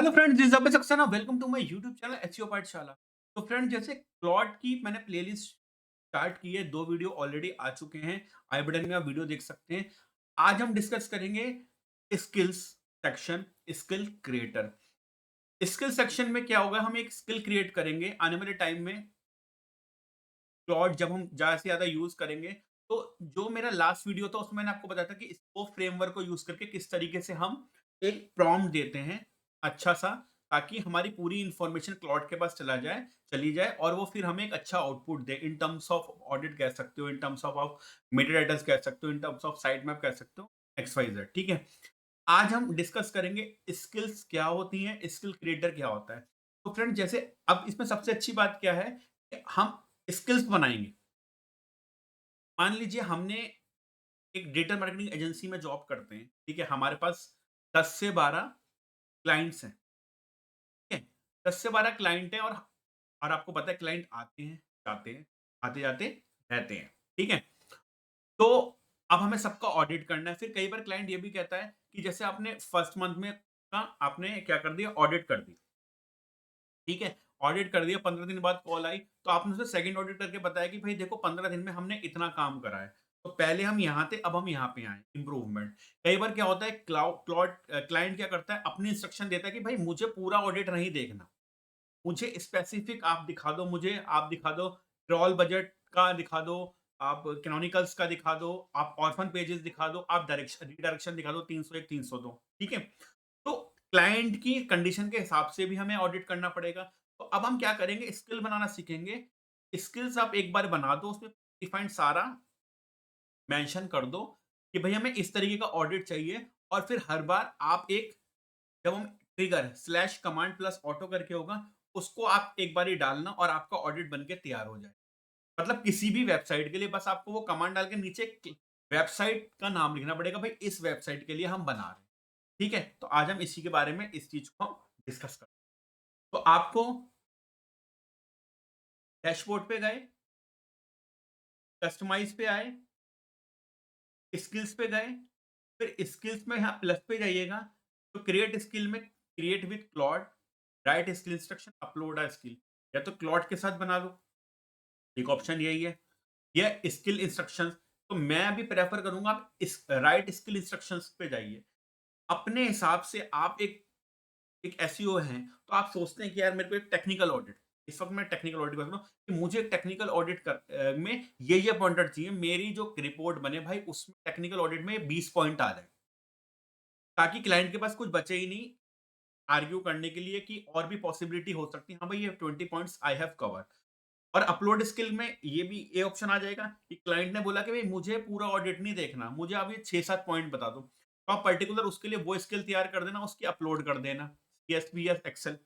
Hello friends, this is Abhay Saxena. Welcome to my YouTube channel HCO Pathshala. तो friend, जैसे Claude की मैंने प्लेलिस्ट स्टार्ट की है, 2 वीडियो ऑलरेडी आ चुके हैं। आई बटन में आप वीडियो देख सकते हैं। आज हम डिस्कस करेंगे skills section, skill creator. Skill section में क्या होगा, हम एक स्किल क्रिएट करेंगे आने वाले टाइम में। क्लॉड जब हम ज़्यादा से ज़्यादा यूज़ करेंगे, तो जो मेरा लास्ट वीडियो था उसमें मैंने आपको बताया था कि स्कोप फ्रेमवर्क को यूज़ करके किस तरीके से हम एक प्रॉम्प्ट देते हैं अच्छा-सा, ताकि हमारी पूरी इन्फॉर्मेशन क्लॉड के पास चली जाए और वो फिर हमें एक अच्छा output they. In terms of audit कह सकते हो, इन टर्म्स ऑफ आप मेटाडाटास कह सकते हो, in terms of site map कह सकते हो, एक्स वाई ज़ेड, ठीक है? आज हम डिस्कस करेंगे स्किल्स क्या होती हैं, स्किल क्रिएटर क्या होता है। तो फ्रेंड, जैसे अब इसमें सबसे अच्छी बात क्या है कि हम स्किल्स बनाएँगे। मान लीजिए हमने एक डिजिटल मार्केटिंग एजेंसी में जॉब करते हैं, ठीक है? हमारे पास 10 से 12 क्लाइंट्स हैं, ठीक है? 10 से 12 क्लाइंट हैं और आपको पता है क्लाइंट आते हैं, जाते हैं, आते-जाते रहते हैं, ठीक है? तो अब हमें सबका ऑडिट करना है। फिर कई बार क्लाइंट ये भी कहता है कि जैसे आपने फर्स्ट मंथ में का आपने क्या कर दिया, ऑडिट कर दी। ठीक है? ऑडिट कर दिया, 15 दिन बाद कॉल आई, तो आपने उसे सेकंड ऑडिट करके बताया कि भई देखो 15 दिन में हमने इतना काम करा है। तो पहले हम यहाँ थे, अब हम यहाँ पे आए, इम्प्रूवमेंट। कई बार क्या होता है, क्लाइंट क्या करता है, अपनी इंस्ट्रक्शन देता है कि भई मुझे पूरा ऑडिट नहीं देखना। मुझे स्पेसिफिक आप दिखा दो, ट्रॉल बजट का दिखा दो, आप कैनोनिकल्स का दिखा दो, आप ऑर्फन पेजेस दिखा दो, आप रीडायरेक्शन दिखा दो, 301 302, ठीक है? तो क्लाइंट की कंडीशन के हिसाब से भी हमें ऑडिट करना पड़ेगा। तो अब हम क्या करेंगे, स्किल बनाना सीखेंगे। स्किल्स आप एक बार बना दो, उसमें डिफाइंड सारा मेंशन कर दो कि भई हमें इस तरीके का ऑडिट चाहिए, और फिर हर बार आप एक, जब हम trigger slash command plus auto करके होगा, उसको आप एक बार ही डालना और आपका ऑडिट बन के तैयार हो जाए। मतलब किसी भी वेबसाइट के लिए बस आपको वो कमांड डाल के नीचे वेबसाइट का नाम लिखना पड़ेगा, भाई इस वेबसाइट के लिए हम बना रहे हैं। ठीक है? तो आज हम इसी के बारे में, इस चीज़ को हम डिस्कस करें। तो आपको डैशबोर्ड पे गए, कस्टमाइज़ पे आए, स्किल्स पे गए, फिर स्किल्स में यहाँ प्लस पे जाइएगा, तो क्रिएट स्किल में create with Claude, right skill instruction, upload a skill. या तो क्लॉड के साथ बना लो, एक ऑप्शन यही है, या स्किल इंस्ट्रक्शंस। तो मैं अभी प्रेफ़र करूँगा आप इस राइट स्किल इंस्ट्रक्शंस पे जाइए। अपने हिसाब से आप एक एसईओ हैं, तो आप सोचते हैं कि यार मेरे को एक टेक्निकल ऑडिट, इस वक़्त मैं टेक्निकल ऑडिट कर रहा हूँ कि मुझे एक टेक्निकल ऑडिट में ये पॉइंटर चाहिए, मेरी जो रिपोर्ट बने भाई उसमें टेक्निकल ऑडिट में 20 पॉइंट आ जाए, ताकि क्लाइंट के पास कुछ बचे ही नहीं आर्ग्यू करने के लिए कि और भी पॉसिबिलिटी हो सकती है। हाँ भाई, ये 20 पॉइंट्स आई हैव कवर्ड। और अपलोड स्किल में ये ऑप्शन आ जाएगा कि क्लाइंट ने बोला कि भाई मुझे पूरा ऑडिट नहीं देखना, मुझे आप ये 6-7 पॉइंट बता दो। तो आप पर्टिकुलर उसके लिए वो स्किल तैयार कर देना, उसकी अपलोड कर देना, सीएसवी या एक्सेल,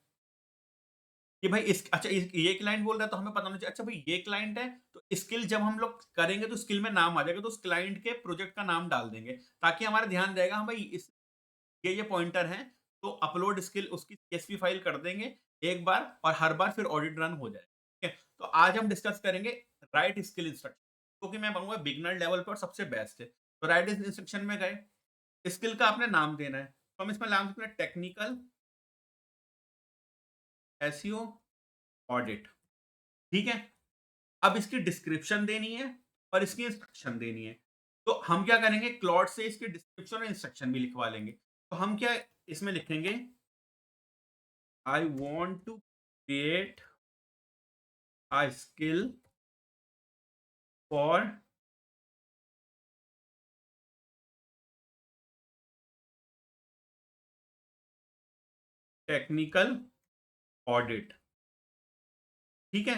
कि भाई इस अच्छा ये क्लाइंट बोल रहा है तो हमें पता होना चाहिए, अच्छा भाई ये क्लाइंट है, तो स्किल जब हम लोग करेंगे तो स्किल में नाम आ जाएगा, तो उस क्लाइंट के प्रोजेक्ट का नाम डाल देंगे, ताकि हमारा ध्यान रहेगा हाँ भाई इस ये पॉइंटर हैं, तो अपलोड स्किल उसकी सीएसवी फाइल कर देंगे एक बार, और हर बार फिर ऑडिट रन हो जाएगा। ठीक है? तो आज हम डिस्कस करेंगे राइट स्किल इंस्ट्रक्शन, क्योंकि मैं कहूँगा बिगिनर लेवल पे और सबसे बेस्ट है। तो राइट इंस्ट्रक्शन में गए, स्किल का आपने नाम देना है। तो हम इसमें नाम देते हैं टेक्निकल एसईओ ऑडिट, ठीक है? अब इसकी डिस्क्रिप्शन देनी है और इसकी इंस्ट्रक्शन देनी है। तो हम क्या करेंगे, क्लॉड से इसकी डिस्क्रिप्शन और इंस्ट्रक्शन भी लिखवा लेंगे। तो हम क्या इसमें लिखेंगे, I want to create a skill for technical audit, ठीक है?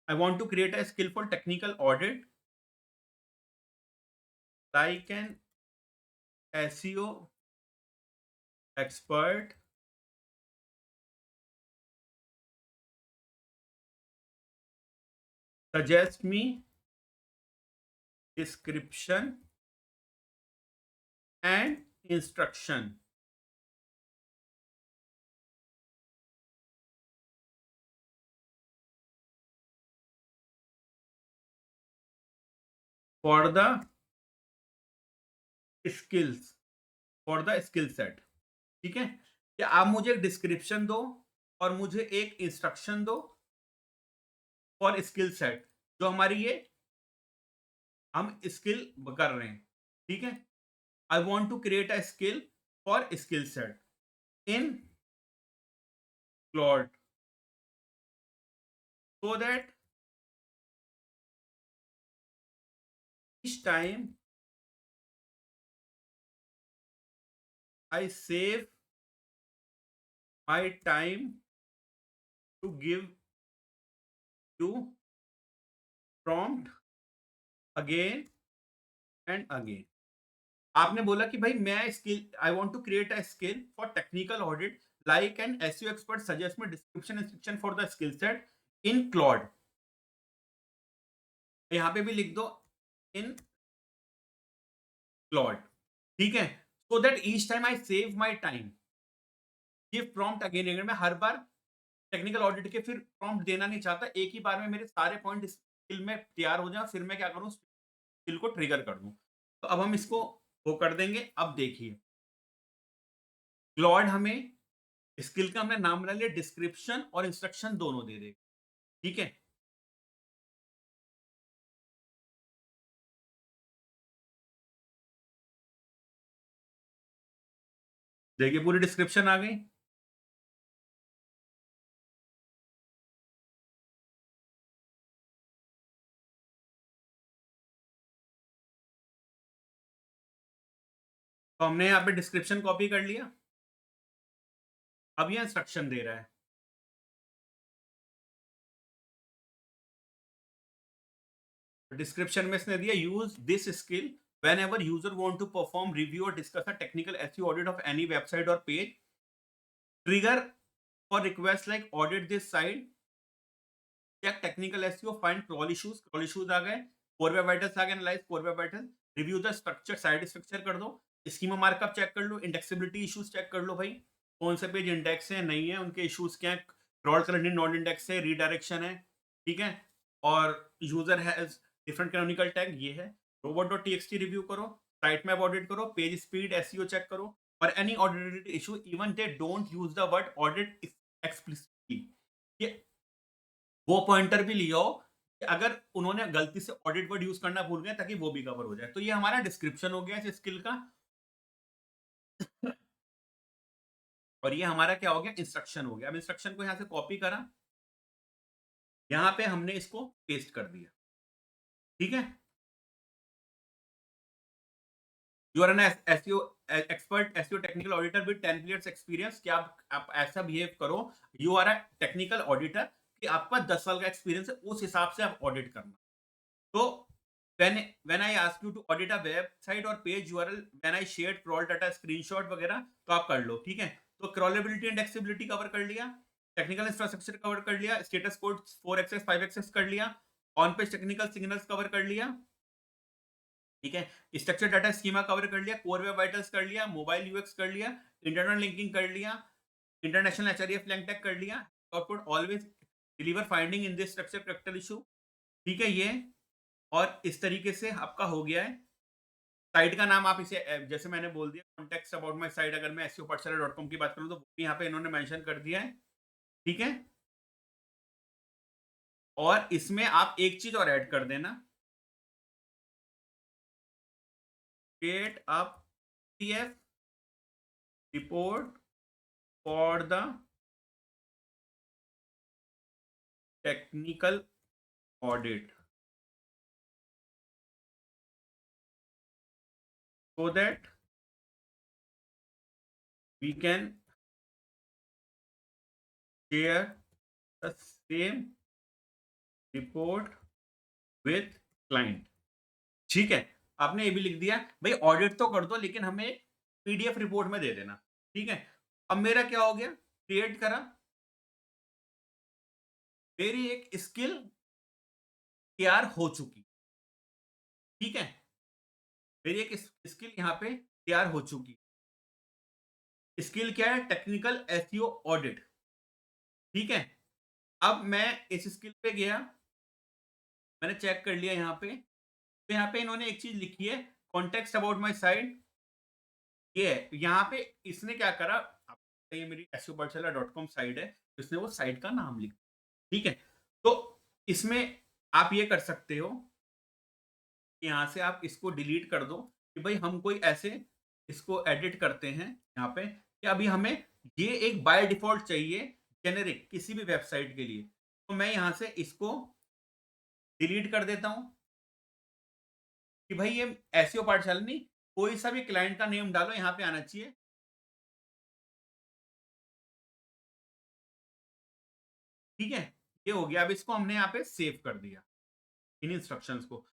I want to create a skill for technical audit like an SEO expert suggest me description and instruction for the skills, for the skill set, ठीक है? कि आप मुझे एक description दो और मुझे एक इंस्ट्रक्शन दो फॉर स्किल सेट, जो हमारी ये हम स्किल कर रहे हैं, ठीक है? I want to create a skill for skill set in Claude so that each time I save my time to give you prompt again and again. आपने बोला कि भाई मैं skill I want to create a skill for technical audit like an SEO expert suggest me description instruction for the skill set in Claude. यहाँ पे भी लिख दो इन क्लॉड, ठीक है? So that each time I save my time give prompt again again. मैं हर बार technical audit के फिर प्रॉम्प्ट देना नहीं चाहता, एक ही बार में मेरे सारे पॉइंट स्किल में तैयार हो जाए, फिर मैं क्या करूँ, स्किल को ट्रिगर कर दूँ। तो अब हम इसको वो कर देंगे। अब देखिए, क्लॉड हमें स्किल का हमने नाम बना लिया, डिस्क्रिप्शन और इंस्ट्रक्शन दोनों दे देगा, ठीक है? देखिए पूरी डिस्क्रिप्शन आ गई। तो हमने यहाँ पे डिस्क्रिप्शन कॉपी कर लिया। अब ये इंस्ट्रक्शन दे रहा है। डिस्क्रिप्शन में इसने दिया use this skill whenever user want to perform review or discuss a technical SEO audit of any website or page, trigger for requests like audit this site, check technical SEO, find crawl issues आ गए, core web vitals आ गए, analyze core web vitals, review the structure, site structure कर दो, schema markup check कर लो, indexability issues check कर लो भाई, कौन से page index है नहीं है, उनके इश्यूज क्या है, क्रॉल करेक्टिंग नॉन इंडेक्स है, रीडायरेक्शन है, ठीक है? और user has different canonical tag, ये है। robot.txt रिव्यू करो, साइट मैप ऑडिट करो, पेज स्पीड एसईओ चेक करो, और any audited issue even they don't use the word audit explicitly, ये वो पॉइंटर भी लिया हो कि अगर उन्होंने गलती से ऑडिट वर्ड यूज करना भूल गए, ताकि वो भी कवर हो जाए। तो ये हमारा डिस्क्रिप्शन हो गया इस स्किल का, और ये हमारा क्या हो गया, इंस्ट्रक्शन हो गया। अब इंस्ट्रक्शन को यहाँ से कॉपी करा, यहाँ पे हमने इसको पेस्ट कर दिया, ठीक है? You are an SEO expert SEO technical auditor with 10 years experience. क्या आप ऐसा बिहेव करो, you are a technical auditor, कि आपका 10 साल का एक्सपीरियंस है, उस हिसाब से आप ऑडिट करना। तो when when I ask you to audit a website और page URL, when I shared crawl data screenshot वगैरह, तो आप कर लो, ठीक है? तो क्रॉलेबिलिटी इंडेक्सिबिलिटी कवर कर लिया, टेक्निकल इंफ्रास्ट्रक्चर कवर कर लिया, स्टेटस कोड 4 एक्सेस 5 एक्सेस कर लिया, on page technical signals cover कर लिया, ठीक है? स्ट्रक्चर डाटा स्कीमा कवर कर लिया, कोर वेब वाइटल्स कर लिया, मोबाइल यूएक्स कर लिया, इंटरनल लिंकिंग कर लिया, इंटरनेशनल एचआरईएफ फ्लैग टैग कर लिया, output always deliver finding in this structure character issue, ठीक है ये। और इस तरीके से आपका हो गया है। साइट का नाम आप इसे जैसे मैंने बोल दिया, कॉन्टेक्स्ट अबाउट माय साइट, अगर मैं SEOpathshala.com की बात करूँ तो वो भी यहाँ पे इन्होंने मेंशन कर दिया है, ठीक है? और इसमें आप एक चीज़ और ऐड कर देना, create a PDF report for the technical audit so that we can share the same report with client, ठीक है? आपने ये भी लिख दिया भाई, ऑडिट तो कर दो लेकिन हमें पीडीएफ रिपोर्ट में दे देना, ठीक है? अब मेरा क्या हो गया, क्रिएट करा, मेरी एक स्किल तैयार हो चुकी, ठीक है? मेरी एक स्किल यहाँ पे तैयार हो चुकी। स्किल क्या है, टेक्निकल एसईओ ऑडिट, ठीक है? अब मैं इस स्किल पे गया, मैंने चेक कर लिया यहाँ पे, तो यहाँ पे इन्होंने एक चीज लिखी है, कॉन्टेक्स्ट अबाउट माय साइट, ये है। यहाँ पे इसने क्या करा, ये मेरी SEOpathshala.com साइट है, तो इसने वो साइट का नाम लिखा, ठीक है? तो इसमें आप ये कर सकते हो कि यहाँ से आप इसको डिलीट कर दो कि भाई हम कोई ऐसे इसको एडिट करते हैं यहाँ पे कि अभी हमें ये एक बाय डिफ़ॉल्ट चाहिए जेनेरिक किसी भी वेबसाइट के लिए। तो मैं यहाँ से इसको डिलीट कर देता हूँ कि भाई ये एसईओ पाठशाला नहीं, कोई सा भी क्लाइंट का नेम डालो यहाँ पे आना चाहिए। ठीक है? ये हो गया। अब इसको हमने यहाँ पे सेव कर दिया, इन इंस्ट्रक्शंस को।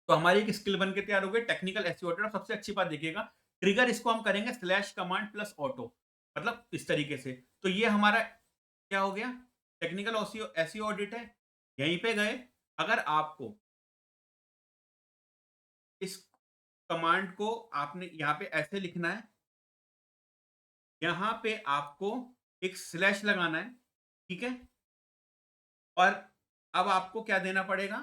तो हमारी एक स्किल बन के तैयार हो गई टेक्निकल एसईओ ऑडिट। और सबसे अच्छी बात देखिएगा, ट्रिगर इसको हम करेंगे स्लैश कमांड प्लस ऑटो, मतलब इस तरीके से। तो ये हमारा क्या हो गया, टेक्निकल एसईओ ऑडिट है। यहीं पे गए, अगर आपको इस कमांड को आपने यहाँ पे ऐसे लिखना है, यहाँ पे आपको एक स्लैश लगाना है, ठीक है? और अब आपको क्या देना पड़ेगा,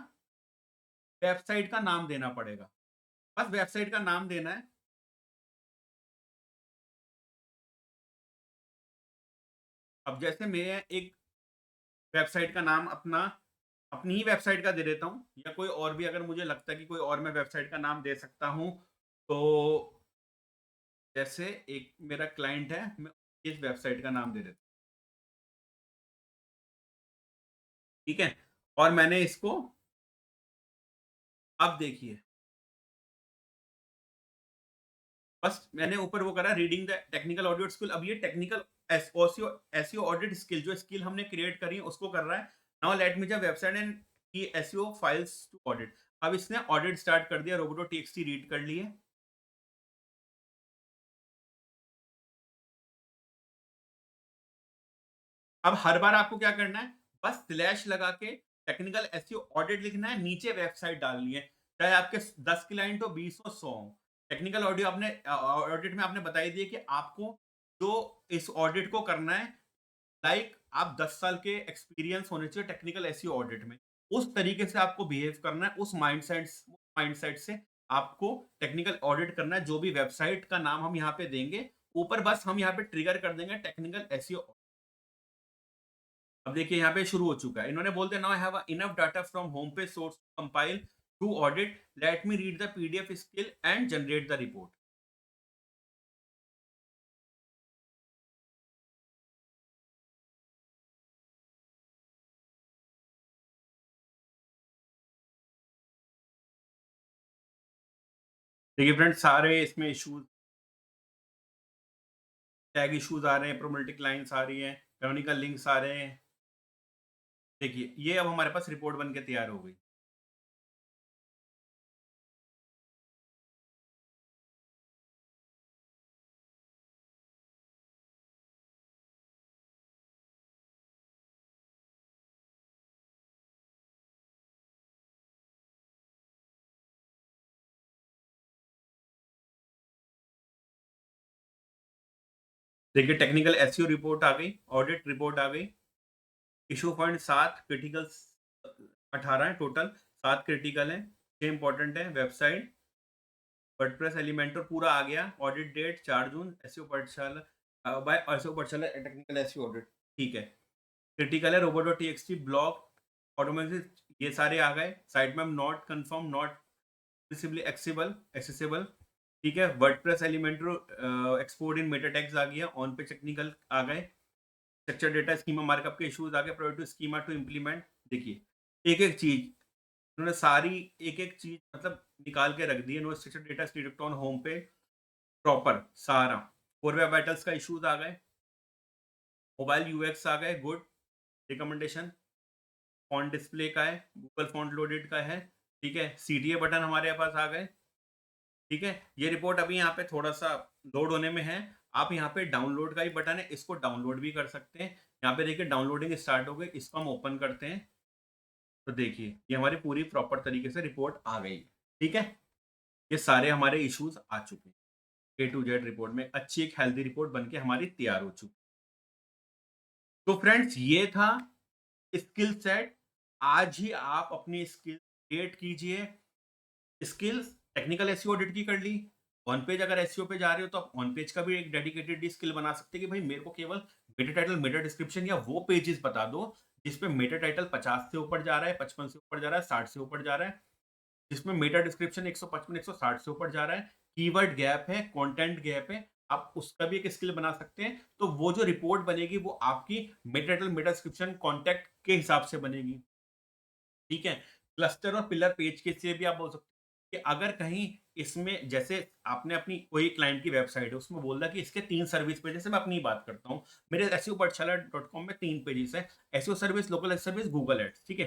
वेबसाइट का नाम देना पड़ेगा। बस वेबसाइट का नाम देना है। अब जैसे मैं एक वेबसाइट का नाम अपनी ही वेबसाइट का दे देता हूँ, या कोई और भी अगर मुझे लगता है कि कोई और मैं वेबसाइट का नाम दे सकता हूँ, तो जैसे एक मेरा क्लाइंट है, मैं इस वेबसाइट का नाम दे देता हूँ, ठीक है? और मैंने इसको, अब देखिए, बस मैंने ऊपर वो करा reading the technical audit skill. अब ये टेक्निकल एसईओ ऑडिट स्किल, जो स्किल हमने क्रिएट करी है उसको कर रहा है। नाउ लेट मी जब वेबसाइट एंड की एसईओ फाइल्स टू ऑडिट। अब इसने ऑडिट स्टार्ट कर दिया, roboto.txt रीड कर लिए। अब हर बार आपको क्या करना है, बस स्लैश लगा के टेक्निकल एसईओ ऑडिट लिखना है, नीचे वेबसाइट डालनी है। चाहे आपके 10 क्लाइंट हो, 20 हो, 100 हो। टेक्निकल ऑडियो आपने ऑडिट में आपने बताई दिया कि आपको जो इस ऑडिट को करना है, लाइक आप 10 साल के एक्सपीरियंस होने चाहिए टेक्निकल एसईओ ऑडिट में। उस तरीके से आपको बिहेव करना है, उस माइंडसेट से आपको टेक्निकल ऑडिट करना है। जो भी वेबसाइट का नाम हम यहाँ पे देंगे, ऊपर बस हम यहाँ पे ट्रिगर कर देंगे टेक्निकल एसईओ। अब देखिए यहाँ पे शुरू हो चुका है। इन्होंने बोलते हैं now I have enough data from home page source to compile to audit, let me read the PDF skill and generate the report. देखिए फ्रेंड्स, सारे इसमें इश्यूज, टैग इश्यूज आ रहे हैं, प्रोबेबिलिटी लाइंस आ रही हैं, कैनोनिकल लिंक्स आ रहे हैं। देखिए ये अब हमारे पास रिपोर्ट बन के तैयार हो गई। देखिए टेक्निकल एसईओ रिपोर्ट आ गई, ऑडिट रिपोर्ट आ गई। इशू पॉइंट 7 क्रिटिकल, 18 है टोटल, 7 क्रिटिकल है, 6 इंपॉर्टेंट है। वेबसाइट, वर्डप्रेस, एलिमेंटर पूरा आ गया। ऑडिट डेट 4 जून, एसईओ पाठशाला बाय एसईओ पाठशाला टेक्निकल एसईओ ऑडिट, ठीक है। क्रिटिकल है robo.txt, ब्लॉक, ऑटोमेटिक, ये सारे आ गए। Site map not confirm, not visibly accessible, ठीक है। WordPress Elementor export in meta tags आ गया। ऑन पे टेक्निकल आ गए। स्ट्रक्चर डेटा स्कीमा मार्कअप के इश्यूज आ गए। Product schema to implement. देखिए एक एक चीज उन्होंने सारी, एक एक चीज मतलब निकाल के रख दी है। No structure data state on home पे प्रॉपर सारा। फोर वेब वाइटल्स का इश्यूज आ गए। मोबाइल यूएक्स आ गए, गुड। रिकमेंडेशन फॉन्ट डिस्प्ले का है, गूगल फॉन्ट लोडेड का है, ठीक है। सीटीए बटन हमारे पास आ गए, ठीक है। ये रिपोर्ट अभी यहाँ पे थोड़ा सा लोड होने में है। आप यहाँ पे डाउनलोड का ही बटन है, इसको डाउनलोड भी कर सकते हैं। यहाँ पे देखिए डाउनलोडिंग स्टार्ट हो गई। इसको हम ओपन करते हैं, तो देखिए ये हमारी पूरी प्रॉपर तरीके से रिपोर्ट आ गई, ठीक है। ये सारे हमारे इश्यूज आ चुके हैं। ए टू जेड रिपोर्ट में अच्छी एक हेल्दी रिपोर्ट बनके हमारी तैयार हो चुकी। तो फ्रेंड्स ये था स्किल सेट। आज ही आप अपनी स्किल क्रिएट कीजिए। स्किल्स टेक्निकल एसईओ ऑडिट की कर ली, ऑन पेज अगर एसईओ पे जा रहे हो तो आप ऑन पेज का भी एक डेडिकेटेड स्किल बना सकते हैं कि भाई मेरे को केवल मेटा टाइटल, मेटा डिस्क्रिप्शन या वो पेजेस बता दो जिसपे मेटा टाइटल 50 से ऊपर जा रहा है, 55 से ऊपर जा रहा है, 60 से ऊपर जा रहा है, जिसमें मेटा डिस्क्रिप्शन 155 160 से ऊपर जा रहा है, कीवर्ड गैप है, कंटेंट गैप है, आप उसका भी एक स्किल बना सकते हैं। तो वो जो रिपोर्ट बनेगी वो आपकी Meta title, Meta description, contact के हिसाब से बनेगी। ठीक है? क्लस्टर और पिलर पेज के से भी आप बोल सकते हैं कि अगर कहीं इसमें जैसे आपने अपनी कोई क्लाइंट की वेबसाइट है, उसमें बोल रहा कि इसके 3 सर्विस पेज, जैसे मैं अपनी बात करता हूँ, मेरे एसईओ पाठशाला डॉट कॉम में 3 पेजेस हैं, SEO service, local service, Google ads, ठीक है?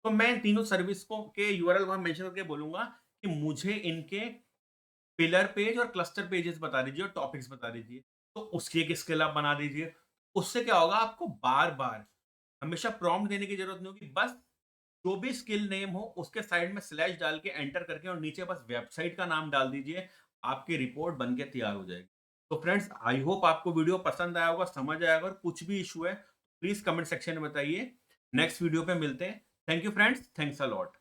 तो मैं इन तीनों सर्विस को के यूआरएल वहाँ मेंशन करके बोलूँगा कि मुझे इनके पिलर पेज और क्लस्टर पेजेस बता दीजिए और टॉपिक्स बता दीजिए। तो उसकी एक स्किल आप बना दीजिए। उससे क्या होगा, आपको बार-बार हमेशा प्रॉम्प्ट देने की ज़रूरत नहीं होगी। बस जो भी स्किल नेम हो उसके साइड में स्लैश डाल के एंटर करके और नीचे बस वेबसाइट का नाम डाल दीजिए, आपकी रिपोर्ट बन के तैयार हो जाएगी। तो फ्रेंड्स, आई होप आपको वीडियो पसंद आया होगा, समझ आया होगा। और कुछ भी इश्यू है प्लीज़ कमेंट सेक्शन में बताइए। नेक्स्ट वीडियो पे मिलते हैं। Thank you friends, thanks a lot.